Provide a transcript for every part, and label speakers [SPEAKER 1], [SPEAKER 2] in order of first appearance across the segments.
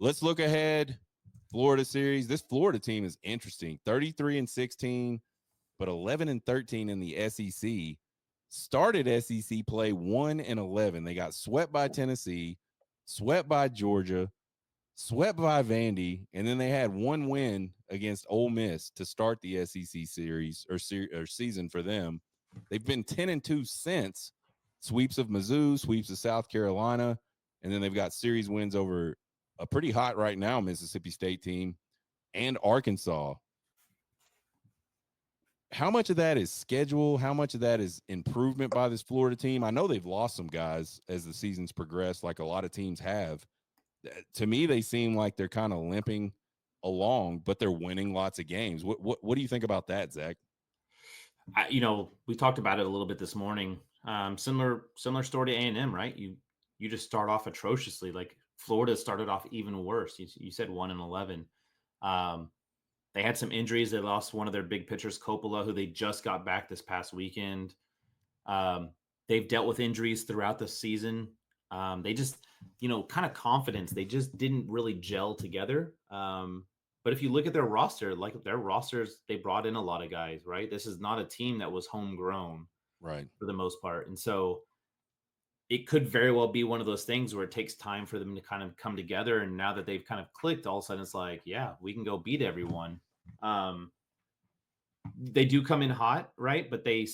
[SPEAKER 1] let's look ahead. Florida series. This Florida team is interesting. 33-16, but 11-13 in the SEC. Started SEC play 1-11. They got swept by Tennessee, swept by Georgia, swept by Vandy, and then they had one win against Ole Miss to start the SEC series or season for them. They've been 10-2 since. Sweeps of Mizzou, sweeps of South Carolina, and then they've got series wins over a pretty hot right now Mississippi State team and Arkansas. How much of that is schedule? How much of that is improvement by this Florida team? I know they've lost some guys as the season's progressed, like a lot of teams have. To me, they seem like they're kind of limping along, but they're winning lots of games. What do you think about that, Zach?
[SPEAKER 2] We talked about it a little bit this morning. Similar story to A&M, right? You just start off atrociously. Like Florida started off even worse. You said 1-11. They had some injuries. They lost one of their big pitchers, Coppola, who they just got back this past weekend. They've dealt with injuries throughout the season. They just, kind of confidence. They just didn't really gel together. But if you look at their roster, like their rosters, they brought in a lot of guys, right? This is not a team that was homegrown,
[SPEAKER 1] right,
[SPEAKER 2] for the most part. And so it could very well be one of those things where it takes time for them to kind of come together. And now that they've kind of clicked, all of a sudden it's like, yeah, we can go beat everyone. They do come in hot, right? But they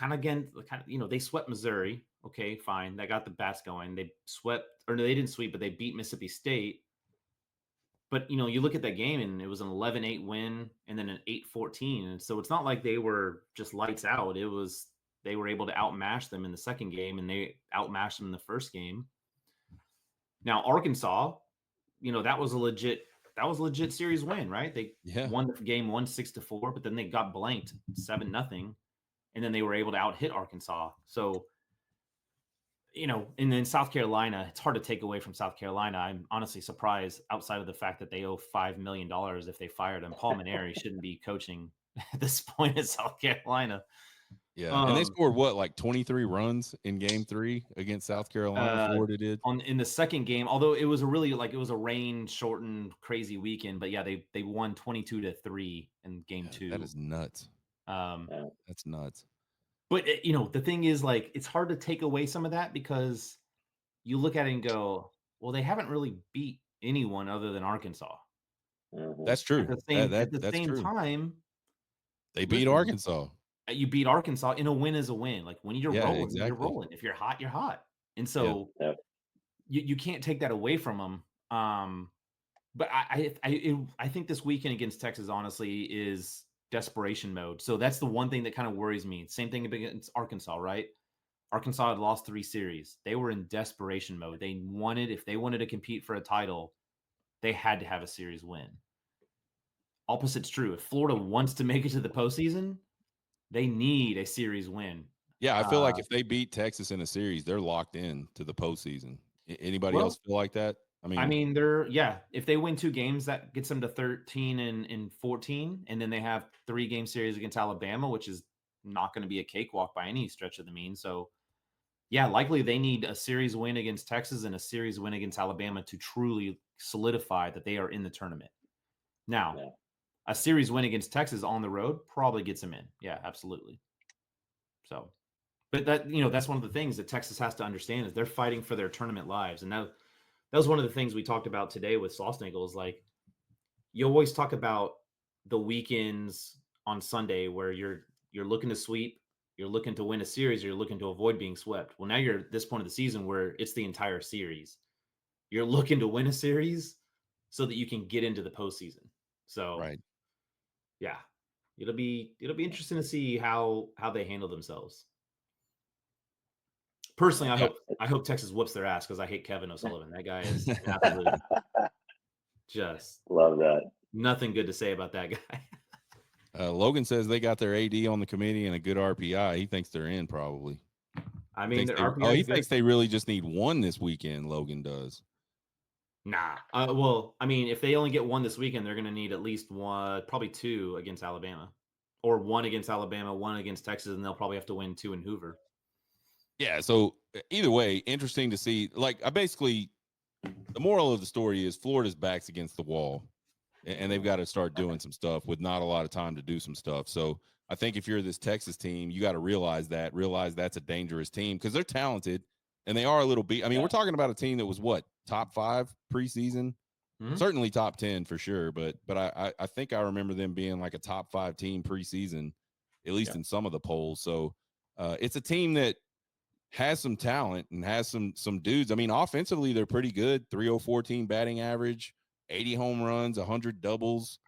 [SPEAKER 2] they swept Missouri. Okay, fine. They got the bats going. They didn't sweep, but they beat Mississippi State. But, you look at that game and it was an 11-8 win and then an 8-14. And so it's not like they were just lights out. They were able to outmatch them in the second game and they outmatched them in the first game. Now, Arkansas, that was a legit series win, right? They won the game 6-4, but then they got blanked 7-0. And then they were able to out-hit Arkansas. So, and then South Carolina, it's hard to take away from South Carolina. I'm honestly surprised, outside of the fact that they owe $5 million if they fired him. Paul Maneri shouldn't be coaching at this point in South Carolina.
[SPEAKER 1] Yeah, and they scored like 23 runs in Game 3 against South Carolina. Florida did
[SPEAKER 2] in the second game, although it was a rain-shortened, crazy weekend. But yeah, they won 22-3 in Game 2.
[SPEAKER 1] That is nuts. That's nuts.
[SPEAKER 2] But, the thing is, like, it's hard to take away some of that because you look at it and go, well, they haven't really beat anyone other than Arkansas.
[SPEAKER 1] That's true.
[SPEAKER 2] At the same time,
[SPEAKER 1] they beat Arkansas.
[SPEAKER 2] You beat Arkansas, and a win is a win. Like, when you're rolling,
[SPEAKER 1] exactly.
[SPEAKER 2] you're rolling. If you're hot, you're hot. And so you can't take that away from them. But I think this weekend against Texas, honestly, is desperation mode. So that's the one thing that kind of worries me. Same thing against Arkansas, right? Arkansas had lost 3 series. They were in desperation mode. If they wanted to compete for a title, they had to have a series win. Opposite's true. If Florida wants to make it to the postseason, they need a series win.
[SPEAKER 1] Yeah, I feel like if they beat Texas in a series, they're locked in to the postseason. Anybody else feel like that?
[SPEAKER 2] If they win 2 games, that gets them to 13 and 14, and then they have 3-game series against Alabama, which is not going to be a cakewalk by any stretch of the mean. So, yeah, likely they need a series win against Texas and a series win against Alabama to truly solidify that they are in the tournament. Now, a series win against Texas on the road probably gets them in. Yeah, absolutely. So, but that's one of the things that Texas has to understand is they're fighting for their tournament lives, and that was one of the things we talked about today with Sauce-Nagel is like, you always talk about the weekends on Sunday where you're looking to sweep, you're looking to win a series, or you're looking to avoid being swept. Well, now you're at this point of the season where it's the entire series. You're looking to win a series so that you can get into the postseason. So,
[SPEAKER 1] right.
[SPEAKER 2] Yeah, it'll be interesting to see how they handle themselves. Personally, I hope Texas whoops their ass because I hate Kevin O'Sullivan. That guy is absolutely just
[SPEAKER 3] love that.
[SPEAKER 2] Nothing good to say about that guy.
[SPEAKER 1] Logan says they got their AD on the committee and a good RPI. He thinks they're in probably.
[SPEAKER 2] I mean,
[SPEAKER 1] he thinks they really just need one this weekend. Logan does.
[SPEAKER 2] Nah. Well, I mean, if they only get one this weekend, they're going to need at least one, probably 2 against Alabama, or 1 against Alabama, 1 against Texas, and they'll probably have to win 2 in Hoover.
[SPEAKER 1] Yeah. So either way, interesting to see. Like, I basically The moral of the story is Florida's back's against the wall, and they've got to start doing some stuff with not a lot of time to do some stuff. So I think if you're this Texas team, you got to realize that's a dangerous team because they're talented and they are a little beat. I mean, we're talking about a team that was what, top 5 preseason, certainly top 10 for sure. But I think I remember them being like a top 5 team preseason, at least in some of the polls. So it's a team that has some talent and has some dudes. I mean, offensively, they're pretty good. 304 batting average, 80 home runs, 100 doubles.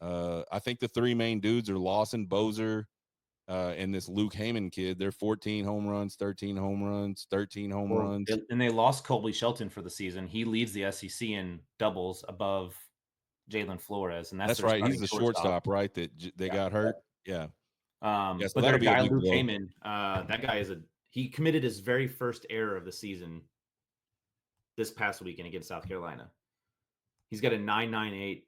[SPEAKER 1] I think the 3 main dudes are Lawson, Bozer, and this Luke Heyman kid. They're 14 home runs, 13 home runs, 13 home runs.
[SPEAKER 2] And they lost Colby Shelton for the season. He leads the SEC in doubles above Jalen Flores, and
[SPEAKER 1] That's right. He's the shortstop, right? That they got hurt. Yeah.
[SPEAKER 2] So
[SPEAKER 1] but
[SPEAKER 2] their
[SPEAKER 1] that'll be a
[SPEAKER 2] guy
[SPEAKER 1] big
[SPEAKER 2] Luke
[SPEAKER 1] blow.
[SPEAKER 2] Heyman, that guy he committed his very first error of the season this past weekend against South Carolina. He's got a 9.98,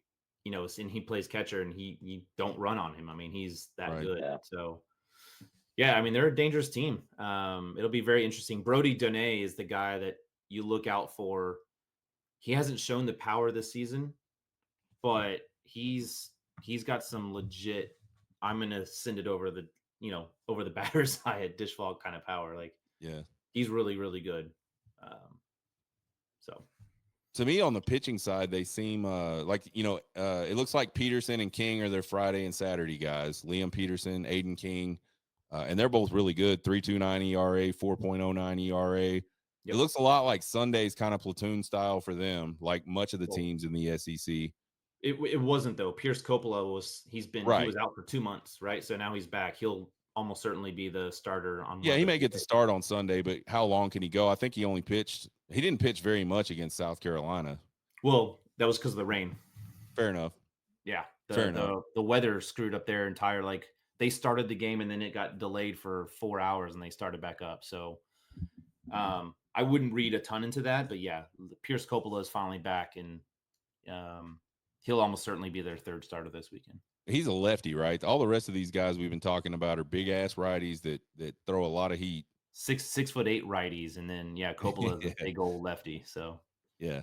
[SPEAKER 2] and he plays catcher, and you don't run on him. I mean, he's that good. Yeah. So, yeah, I mean, they're a dangerous team. It'll be very interesting. Brody Donay is the guy that you look out for. He hasn't shown the power this season, but he's got some legit. I'm gonna send it over the batter's eye at dish ball kind of power. Like,
[SPEAKER 1] yeah,
[SPEAKER 2] he's really, really good. So
[SPEAKER 1] to me, on the pitching side, they seem like it looks like Peterson and King are their Friday and Saturday guys. Liam Peterson, Aiden King, and they're both really good. 3.29 ERA, 4.09 ERA. Yep. It looks a lot like Sunday's kind of platoon style for them, like much of the teams in the SEC.
[SPEAKER 2] It wasn't though. Pierce Coppola he was out for 2 months, right? So now he's back. He'll almost certainly be the starter on.
[SPEAKER 1] Yeah, he may get to start on Sunday, but how long can he go? I think he didn't pitch very much against South Carolina.
[SPEAKER 2] Well, that was because of the rain.
[SPEAKER 1] Fair enough.
[SPEAKER 2] Yeah, the weather screwed up their entire, like, they started the game and then it got delayed for 4 hours and they started back up. So I wouldn't read a ton into that, but yeah, Pierce Coppola is finally back, and he'll almost certainly be their third starter this weekend.
[SPEAKER 1] He's a lefty, right? All the rest of these guys we've been talking about are big ass righties that throw a lot of heat.
[SPEAKER 2] 6'8" righties, and then Coppola is a big old lefty. So
[SPEAKER 1] yeah,